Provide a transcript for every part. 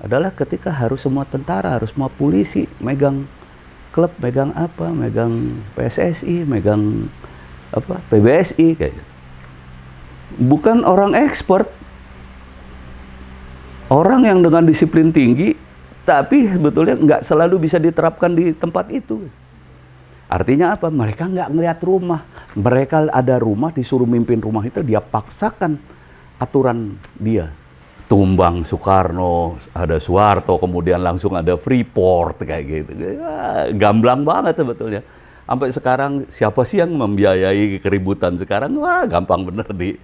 adalah ketika harus semua tentara, harus semua polisi megang klub, megang apa, megang PSSI, megang apa, PBSI kayak gitu. Bukan orang expert, orang yang dengan disiplin tinggi, tapi sebetulnya nggak selalu bisa diterapkan di tempat itu. Artinya apa? Mereka nggak ngelihat rumah. Mereka ada rumah, disuruh mimpin rumah itu, dia paksakan aturan dia. Tumbang Soekarno, ada Soeharto, kemudian langsung ada Freeport, kayak gitu. Gamblang banget sebetulnya. Sampai sekarang siapa sih yang membiayai keributan sekarang? Wah, gampang bener di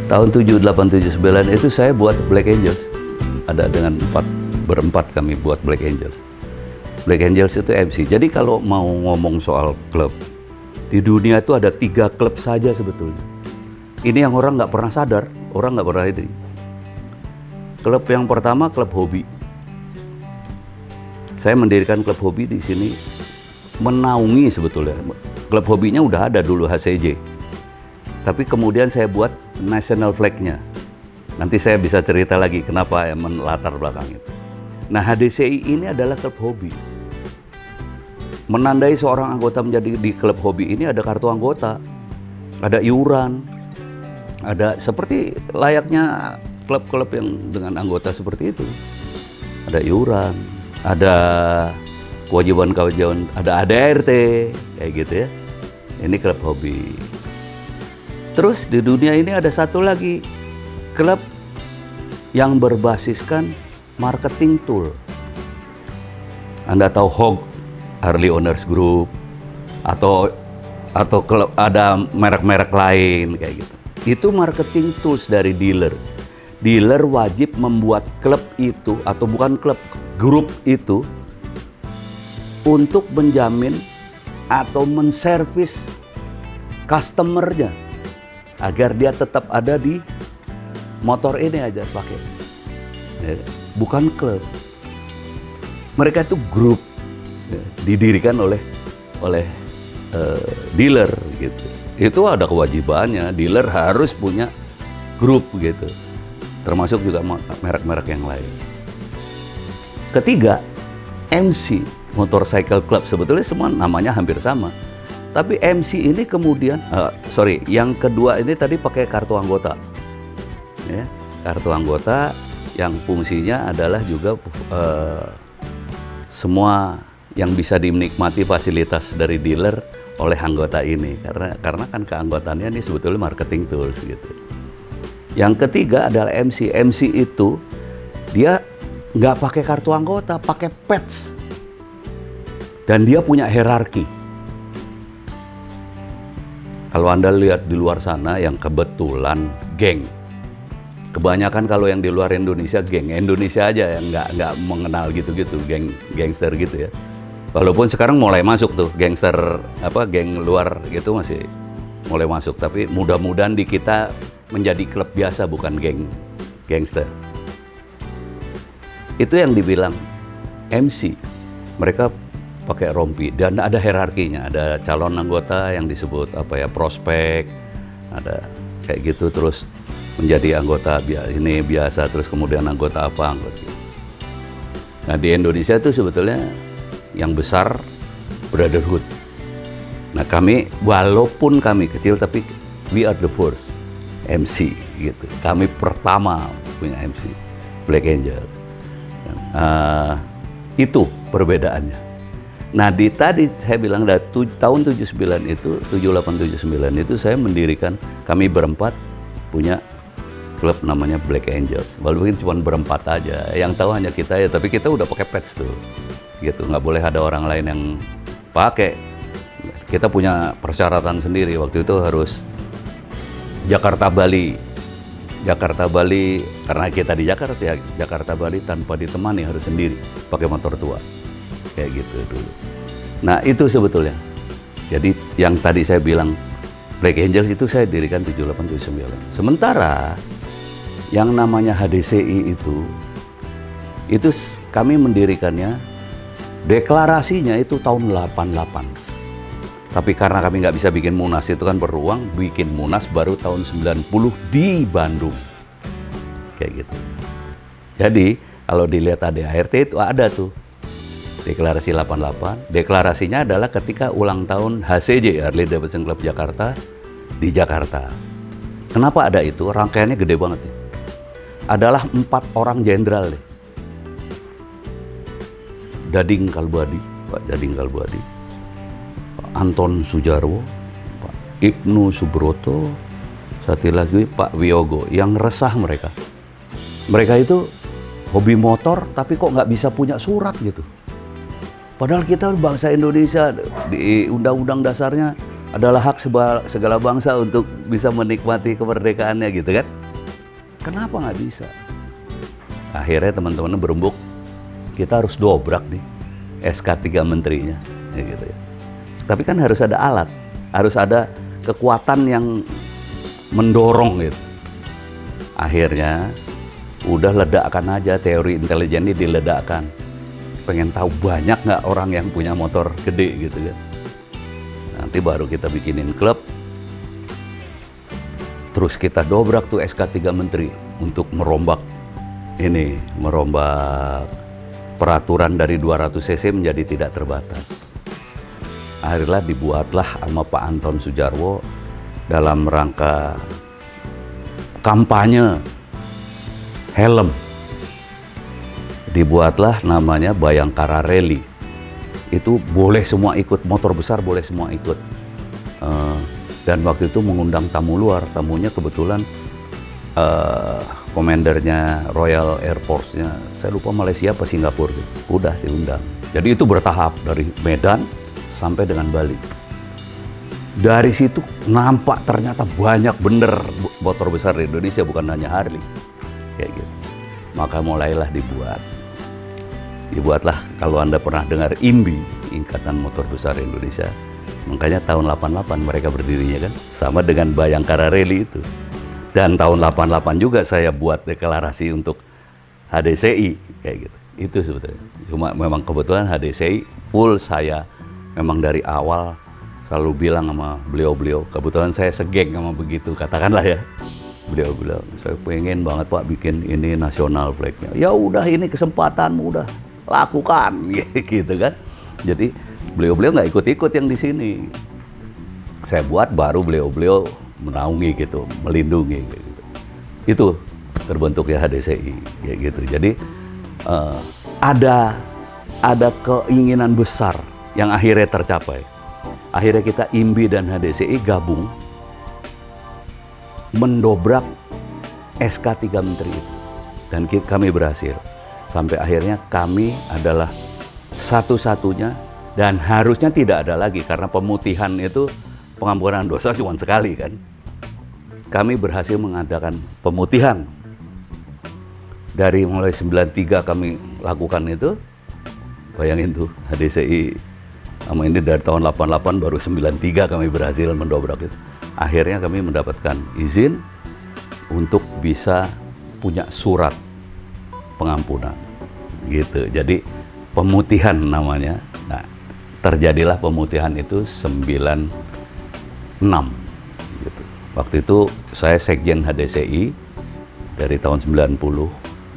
tahun 78, 79 itu saya buat Black Angels. Ada dengan berempat kami buat Black Angels. Black Angels itu MC. Jadi kalau mau ngomong soal klub, di dunia itu ada 3 klub saja sebetulnya. Ini yang orang nggak pernah sadar, orang nggak pernah itu. Klub yang pertama klub hobi. Saya mendirikan klub hobi di sini, menaungi sebetulnya. Klub hobinya udah ada dulu HCJ. Tapi kemudian saya buat national flag-nya. Nanti saya bisa cerita lagi kenapa yang melatar belakang itu. Nah, HDCI ini adalah klub hobi. Menandai seorang anggota menjadi di klub hobi ini ada kartu anggota, ada iuran, ada seperti layaknya klub-klub yang dengan anggota seperti itu. Ada iuran, ada kewajiban-kewajiban, ada ADRT, kayak gitu ya. Ini klub hobi. Terus di dunia ini ada satu lagi klub yang berbasiskan marketing tool. Anda tahu HOG, Harley Owners Group, atau klub, ada merek-merek lain kayak gitu. Itu marketing tools dari dealer. Dealer wajib membuat klub itu, atau bukan klub, grup itu untuk menjamin atau menservis customernya agar dia tetap ada di motor ini aja pakai. Bukan klub. Mereka itu grup, didirikan oleh dealer gitu. Itu ada kewajibannya, dealer harus punya grup gitu. Termasuk juga merek-merek yang lain. Ketiga, MC, Motorcycle Club. Sebetulnya semua namanya hampir sama. Tapi MC ini kemudian, yang kedua ini tadi pakai kartu anggota. Ya, kartu anggota yang fungsinya adalah juga semua yang bisa dinikmati fasilitas dari dealer oleh anggota ini. Karena kan keanggotaannya ini sebetulnya marketing tools gitu. Yang ketiga adalah MC. MC itu dia nggak pakai kartu anggota, pakai patch. Dan dia punya hierarki. Kalau Anda lihat di luar sana yang kebetulan geng. Kebanyakan kalau yang di luar Indonesia geng. Indonesia aja yang nggak mengenal gitu-gitu, gangster gitu ya. Walaupun sekarang mulai masuk tuh gangster, geng luar gitu masih mulai masuk. Tapi mudah-mudahan di kita menjadi klub biasa, bukan gangster. Itu yang dibilang MC. Mereka pakai rompi dan ada hierarkinya, ada calon anggota yang disebut prospek, ada kayak gitu, terus menjadi anggota ini biasa, terus kemudian anggota anggota. Nah, di Indonesia itu sebetulnya yang besar brotherhood. Nah, kami walaupun kami kecil tapi we are the first MC gitu. Kami pertama punya MC Black Angel. Itu perbedaannya. Nah, tadi saya bilang dari tahun 79 itu, 78, 79 itu saya mendirikan, kami berempat punya klub namanya Black Angels. Walaupun cuma berempat aja, yang tahu hanya kita ya, tapi kita udah pakai patch tuh. Gitu, nggak boleh ada orang lain yang pakai. Kita punya persyaratan sendiri, waktu itu harus Jakarta Bali, karena kita di Jakarta ya, Jakarta Bali tanpa ditemani, harus sendiri pakai motor tua. Kayak gitu dulu. Nah, itu sebetulnya. Jadi yang tadi saya bilang Black Angels itu saya dirikan 78, 79. Sementara yang namanya HDCI itu kami mendirikannya, deklarasinya itu tahun 88. Tapi karena kami nggak bisa bikin Munas itu kan perlu uang, bikin Munas baru tahun 90 di Bandung. Kayak gitu. Jadi kalau dilihat ADART itu ada tuh deklarasi 88. Deklarasinya adalah ketika ulang tahun HCJ, Harley Davidson Club Jakarta, di Jakarta. Kenapa ada itu? Rangkaiannya gede banget nih. Adalah 4 orang jenderal deh. Dading Kalbuadi, Pak Dading Kalbuadi, Pak Anton Sujarwo, Pak Ibnu Subroto, satu lagi Pak Wiyogo, yang resah mereka. Mereka itu hobi motor tapi kok nggak bisa punya surat gitu. Padahal kita bangsa Indonesia, di Undang-Undang Dasarnya adalah hak segala bangsa untuk bisa menikmati kemerdekaannya gitu kan. Kenapa nggak bisa? Akhirnya teman-teman berembuk, kita harus dobrak nih SK 3 menterinya. Ya gitu ya. Tapi kan harus ada alat, harus ada kekuatan yang mendorong gitu. Akhirnya udah ledakkan aja, teori intelijen ini diledakkan. Pengen tahu banyak nggak orang yang punya motor gede gitu kan. Nanti baru kita bikinin klub. Terus kita dobrak tuh SK 3 Menteri untuk merombak peraturan dari 200 cc menjadi tidak terbatas. Akhirnya dibuatlah sama Pak Anton Sujarwo dalam rangka kampanye helm. Dibuatlah namanya Bayangkara Rally. Itu boleh semua ikut, motor besar boleh semua ikut. Dan waktu itu mengundang tamu luar, tamunya kebetulan komandernya Royal Air Force-nya, saya lupa Malaysia apa Singapura gitu. Udah diundang. Jadi itu bertahap dari Medan sampai dengan Bali. Dari situ nampak ternyata banyak bener motor besar di Indonesia, bukan hanya Harley. Kayak gitu. Maka mulailah dibuatlah kalau Anda pernah dengar IMBI, Ikatan Motor Besar Indonesia. Makanya tahun 88 mereka berdirinya kan, sama dengan Bayangkara Rally itu. Dan tahun 88 juga saya buat deklarasi untuk HDCI kayak gitu. Itu sebetulnya. Cuma memang kebetulan HDCI full saya memang dari awal selalu bilang sama beliau-beliau, kebetulan saya segeng sama begitu, katakanlah ya. Beliau-beliau, saya pengen banget Pak bikin ini nasional flag-nya. Ya udah, ini kesempatanmu, udah lakukan gitu kan. Jadi beliau-beliau nggak ikut-ikut yang di sini. Saya buat, baru beliau-beliau menaungi gitu, melindungi gitu. Itu terbentuknya HDCI kayak gitu. Jadi ada keinginan besar yang akhirnya tercapai. Akhirnya kita IMBI dan HDCI gabung mendobrak SK 3 Menteri itu. Dan kami berhasil. Sampai akhirnya kami adalah satu-satunya, dan harusnya tidak ada lagi karena pemutihan itu pengampunan dosa cuma sekali kan. Kami berhasil mengadakan pemutihan. Dari mulai 93 kami lakukan itu. Bayangin tuh HDCI sama ini dari tahun 88 baru 93 kami berhasil mendobrak itu. Akhirnya kami mendapatkan izin untuk bisa punya surat pengampunan gitu. Jadi pemutihan namanya. Nah, terjadilah pemutihan itu 96 gitu. Waktu itu saya sekjen HDCI dari tahun 90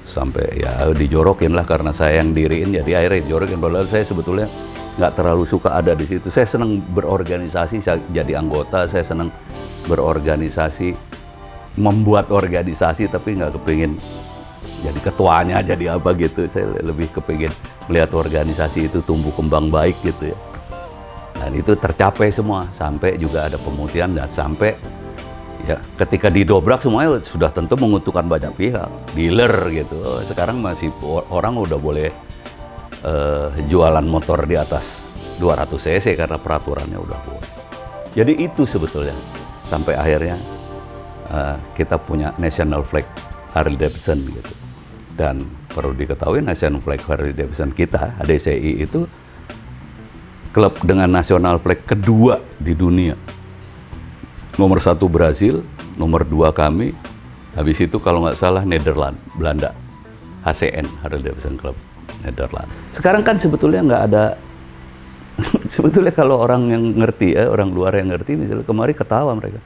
sampai ya dijorokin lah karena saya yang diriin, jadi akhirnya dijorokin. Padahal saya sebetulnya nggak terlalu suka ada di situ. Saya senang berorganisasi, saya jadi anggota, saya senang berorganisasi, membuat organisasi, tapi nggak kepingin jadi ketuanya, jadi apa gitu. Saya lebih kepingin melihat organisasi itu tumbuh kembang baik gitu ya. Dan itu tercapai semua, sampai juga ada pemutihan, dan sampai ya ketika didobrak semuanya sudah tentu menguntungkan banyak pihak, dealer gitu. Sekarang masih orang udah boleh jualan motor di atas 200 cc karena peraturannya udah boleh. Jadi itu sebetulnya sampai akhirnya kita punya national flag Harley Davidson gitu. Dan perlu diketahui national flag Harley Davidson kita HDCI itu klub dengan national flag kedua di dunia. Nomor 1 Brasil, nomor 2 kami, habis itu kalau nggak salah Nederland, Belanda, HCN Harley Davidson Club Nederland. Sekarang kan sebetulnya nggak ada Sebetulnya kalau orang yang ngerti ya, orang luar yang ngerti, misalnya kemarin ketawa mereka.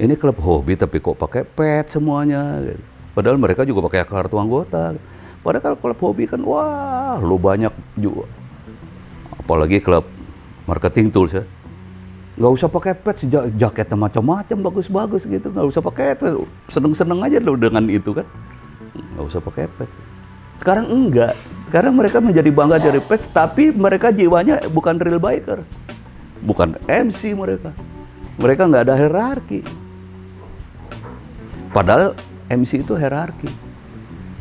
Ini klub hobi tapi kok pakai pet semuanya. Gitu. Padahal mereka juga pakai kartu anggota. Padahal kalau klub hobi kan, wah, lo banyak juga. Apalagi klub marketing tools ya. Nggak usah pakai pet, jaketnya macam-macam, bagus-bagus gitu. Nggak usah pakai pet, seneng-seneng aja lo dengan itu kan. Nggak usah pakai pet. Sekarang enggak. Sekarang mereka menjadi bangga dari pet, tapi mereka jiwanya bukan real bikers. Bukan MC mereka. Mereka nggak ada hierarki. Padahal MC itu hierarki.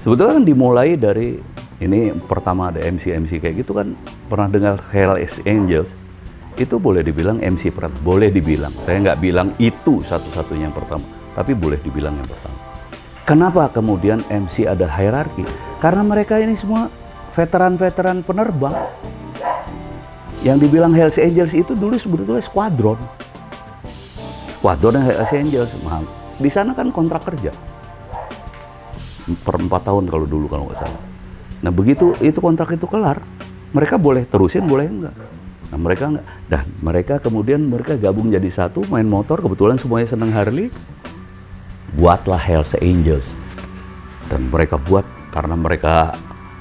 Sebetulnya kan dimulai dari, ini pertama ada MC kayak gitu kan, pernah dengar Hells Angels, itu boleh dibilang MC pertama, boleh dibilang, saya nggak bilang itu satu-satunya yang pertama, tapi boleh dibilang yang pertama. Kenapa kemudian MC ada hierarki? Karena mereka ini semua veteran-veteran penerbang. Yang dibilang Hells Angels itu dulu sebetulnya squadron Hells Angels. Di sana kan kontrak kerja per 4 tahun kalau dulu kalau nggak salah. Nah begitu itu kontrak itu kelar, mereka boleh terusin boleh enggak. Nah mereka enggak. Dan mereka kemudian mereka gabung jadi satu, main motor, kebetulan semuanya senang Harley, buatlah Hells Angels. Dan mereka buat karena mereka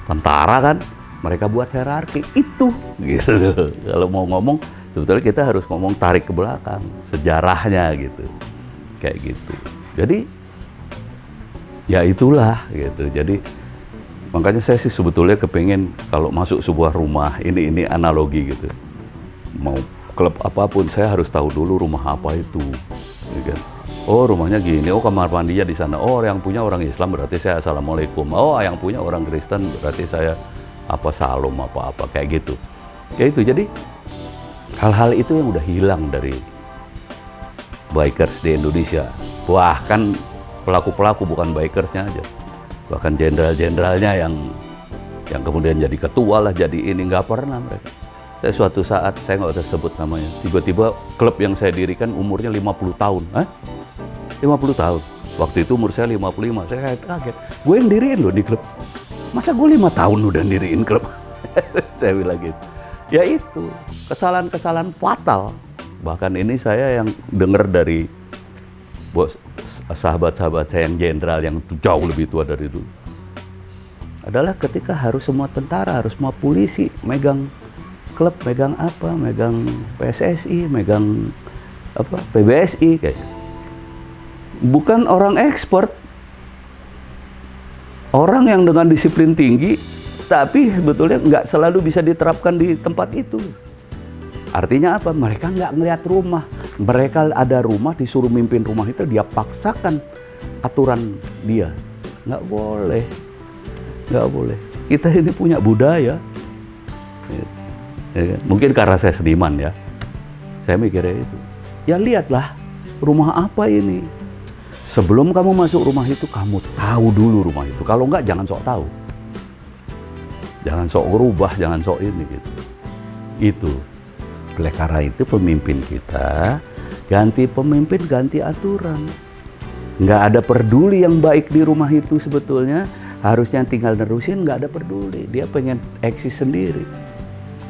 tentara kan, mereka buat hierarki itu gitu. Kalau mau ngomong sebetulnya kita harus ngomong tarik ke belakang sejarahnya gitu. Kayak gitu. Jadi ya itulah gitu. Jadi makanya saya sih sebetulnya kepengen kalau masuk sebuah rumah, ini analogi gitu. Mau klub apapun saya harus tahu dulu rumah apa itu. Gitu kan. Oh rumahnya gini, oh kamar mandinya di sana. Oh yang punya orang Islam berarti saya assalamualaikum. Oh yang punya orang Kristen berarti saya apa salam apa kayak gitu. Kayak itu. Jadi hal-hal itu yang udah hilang dari bikers di Indonesia. Bahkan pelaku-pelaku bukan bikersnya aja, bahkan jenderal-jenderalnya yang kemudian jadi ketua lah, jadi ini, nggak pernah mereka. Saya suatu saat, saya nggak usah sebut namanya, tiba-tiba klub yang saya dirikan umurnya 50 tahun. 50 tahun. Waktu itu umur saya 55, saya kaget. Gue yang diriin loh di klub. Masa gue 5 tahun udah diriin klub? Saya bilang gitu. Ya itu, kesalahan-kesalahan fatal. Bahkan ini saya yang dengar dari bos sahabat-sahabat saya yang jenderal yang jauh lebih tua dari itu. Adalah ketika harus semua tentara, harus semua polisi megang klub, megang apa, megang PSSI, megang apa, PBSI kayak. Bukan orang expert. Orang yang dengan disiplin tinggi, tapi sebetulnya nggak selalu bisa diterapkan di tempat itu. Artinya apa? Mereka nggak ngelihat rumah. Mereka ada rumah, disuruh mimpin rumah itu, dia paksakan aturan dia. Nggak boleh. Nggak boleh. Kita ini punya budaya. Ya, mungkin karena saya seniman ya. Saya mikirnya itu. Ya lihatlah, rumah apa ini? Sebelum kamu masuk rumah itu, kamu tahu dulu rumah itu. Kalau nggak, jangan sok tahu. Jangan sok berubah, jangan sok ini gitu. Itu. Oleh karena itu pemimpin kita, ganti pemimpin, ganti aturan. Nggak ada peduli yang baik di rumah itu sebetulnya. Harusnya tinggal nerusin, nggak ada peduli. Dia pengen eksis sendiri.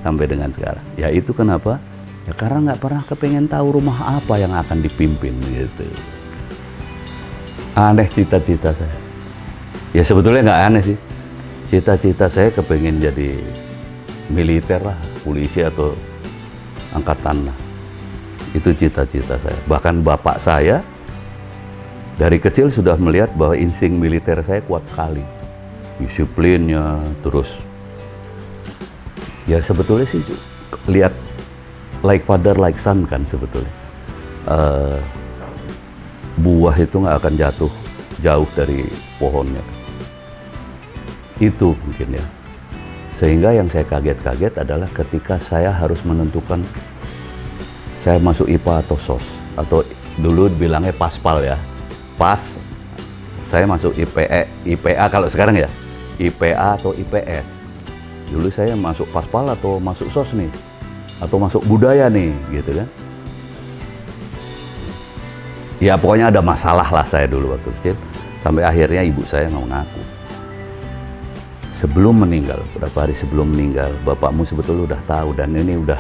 Sampai dengan sekarang. Ya itu kenapa? Ya karena nggak pernah kepengen tahu rumah apa yang akan dipimpin gitu. Aneh cita-cita saya. Ya sebetulnya nggak aneh sih. Cita-cita saya kepengen jadi militer lah, polisi atau angkatan lah. Itu cita-cita saya. Bahkan bapak saya dari kecil sudah melihat bahwa insting militer saya kuat sekali. Disiplinnya, terus ya sebetulnya sih lihat like father like son kan sebetulnya. Buah itu nggak akan jatuh jauh dari pohonnya. Itu mungkin ya. Sehingga yang saya kaget-kaget adalah ketika saya harus menentukan saya masuk IPA atau SOS, atau dulu bilangnya PASPAL ya. PAS, saya masuk IPA kalau sekarang ya, IPA atau IPS. Dulu saya masuk PASPAL atau masuk SOS nih, atau masuk budaya nih, gitu kan. Ya pokoknya ada masalah lah saya dulu waktu kecil, sampai akhirnya ibu saya nggak mengaku. sebelum meninggal, beberapa hari sebelum meninggal, bapakmu sebetulnya udah tahu dan ini udah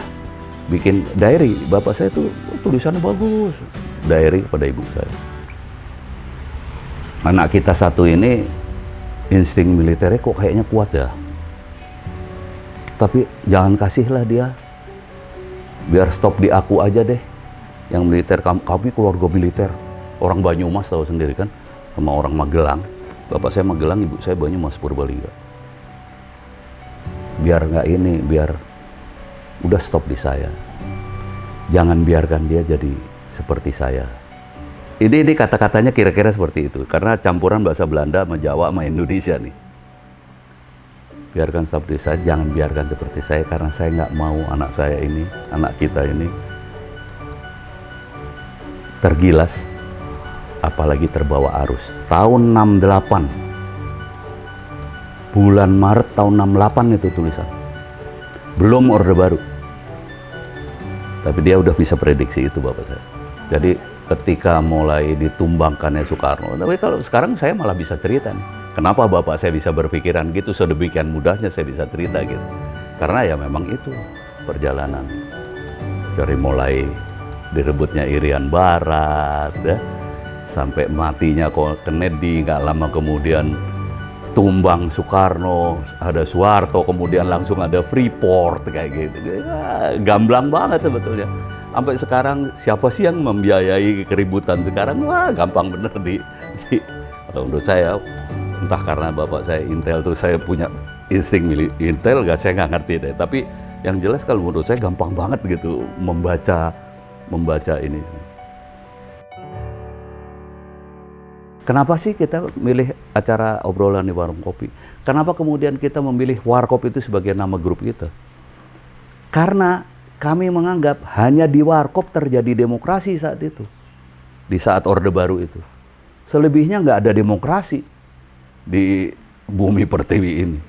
bikin diary. Bapak saya tuh tulisannya bagus, diary kepada ibu saya. Anak kita satu ini insting militernya kok kayaknya kuat ya. Tapi jangan kasihlah dia, biar stop di aku aja deh. Yang militer, kami keluarga militer, orang Banyumas tahu sendiri kan, sama orang Magelang. Bapak saya Magelang, ibu saya Banyumas Purbalingga. Biar nggak ini, biar udah stop di saya. Jangan biarkan dia jadi seperti saya. Ini kata-katanya kira-kira seperti itu, karena campuran bahasa Belanda sama Jawa sama Indonesia nih. Biarkan stop di saya, jangan biarkan seperti saya, karena saya nggak mau anak saya ini, anak kita ini tergilas, apalagi terbawa arus. Tahun 68, bulan Maret tahun 68 itu tulisan. Belum Orde Baru. Tapi dia udah bisa prediksi itu bapak saya. Jadi ketika mulai ditumbangkannya Soekarno, tapi kalau sekarang saya malah bisa cerita nih. Kenapa bapak saya bisa berpikiran gitu, sedemikian mudahnya saya bisa cerita gitu. Karena ya memang itu perjalanan. Dari mulai direbutnya Irian Barat, ya, sampai matinya Kennedy, nggak lama kemudian tumbang Soekarno, ada Soeharto, kemudian langsung ada Freeport kayak gitu. Ya, gamblang banget sebetulnya. Sampai sekarang siapa sih yang membiayai keributan sekarang? Wah, gampang bener kalau menurut saya, entah karena bapak saya Intel terus saya punya insting Intel, saya nggak ngerti deh. Tapi yang jelas kalau menurut saya gampang banget gitu membaca ini. Kenapa sih kita milih acara obrolan di warung kopi? Kenapa kemudian kita memilih Warkop itu sebagai nama grup kita? Karena kami menganggap hanya di Warkop terjadi demokrasi saat itu. Di saat Orde Baru itu. Selebihnya nggak ada demokrasi di bumi pertiwi ini.